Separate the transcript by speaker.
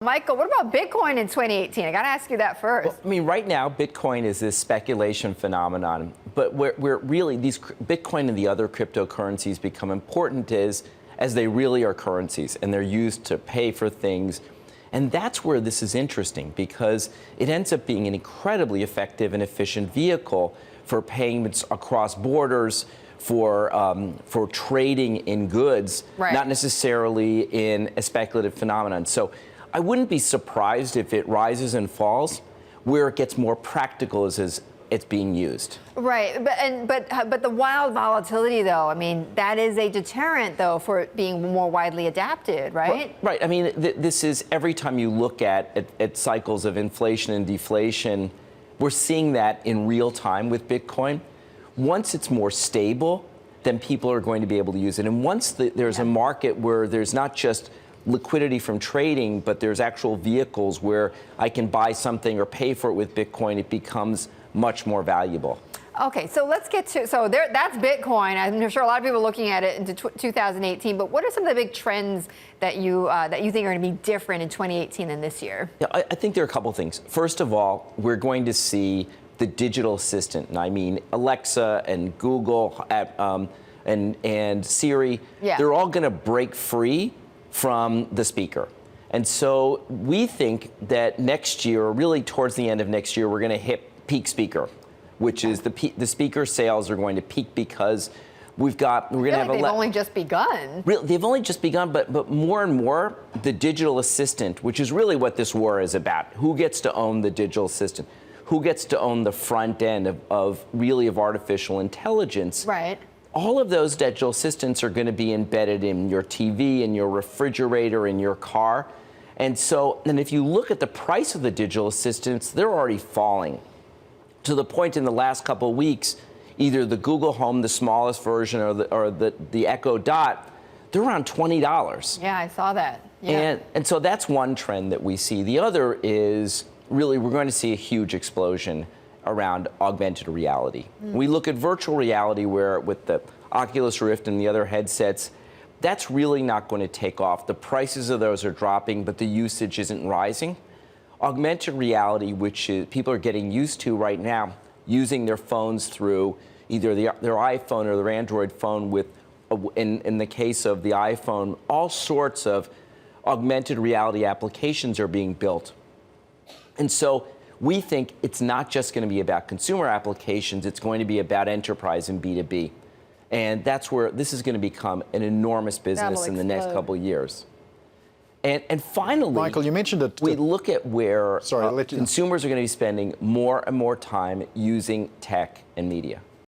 Speaker 1: Michael, what about Bitcoin in 2018? I got to ask you that first.
Speaker 2: Well, I mean, right now, Bitcoin is this speculation phenomenon, but where really these Bitcoin and the other cryptocurrencies become important is as they really are currencies and they're used to pay for things. And that's where this is interesting because it ends up being an incredibly effective and efficient vehicle for payments across borders, for trading in goods,
Speaker 1: right,
Speaker 2: not necessarily in a speculative phenomenon. So I wouldn't be surprised if it rises and falls. Where it gets more practical is it's being used.
Speaker 1: Right, but the wild volatility, though, I mean, that is a deterrent, though, for it being more widely adapted, right?
Speaker 2: Right. I mean, this is every time you look at cycles of inflation and deflation, we're seeing that in real time with Bitcoin. Once it's more stable, then people are going to be able to use it. And once there's a market where there's not just liquidity from trading, but there's actual vehicles where I can buy something or pay for it with Bitcoin, it becomes much more valuable.
Speaker 1: Okay, so let's get to, that's Bitcoin. I'm sure a lot of people are looking at it into 2018, but what are some of the big trends that you think are going to be different in 2018 than this year?
Speaker 2: Yeah, I think there are a couple things. First of all, we're going to see the digital assistant, and I mean Alexa and Google and Siri, they're all going to break free from the speaker. And so we think that next year, or really towards the end of next year, we're going to hit peak speaker, which is the speaker sales are going to peak because we're going to have
Speaker 1: they've only just begun.
Speaker 2: They've only just begun, but more and more, the digital assistant, which is really what this war is about. Who gets to own the digital assistant? Who gets to own the front end of artificial intelligence?
Speaker 1: Right.
Speaker 2: All of those digital assistants are going to be embedded in your TV, in your refrigerator, in your car. And so, and if you look at the price of the digital assistants, they're already falling to the point in the last couple of weeks, either the Google Home, the smallest version, or the Echo Dot, they're around $20.
Speaker 1: Yeah, I saw that. Yeah.
Speaker 2: And so that's one trend that we see. The other is really we're going to see a huge explosion around augmented reality. We look at virtual reality where with the Oculus Rift and the other headsets, that's really not going to take off. The prices of those are dropping, but the usage isn't rising. Augmented reality, which people are getting used to right now, using their phones through either their iPhone or their Android phone with, in the case of the iPhone, all sorts of augmented reality applications are being built. And so we think it's not just going to be about consumer applications, it's going to be about enterprise and B2B. And that's where this is going to become an enormous business in the next couple of years. And finally,
Speaker 3: Michael, you mentioned it.
Speaker 2: We look at where consumers are going to be spending more and more time using tech and media.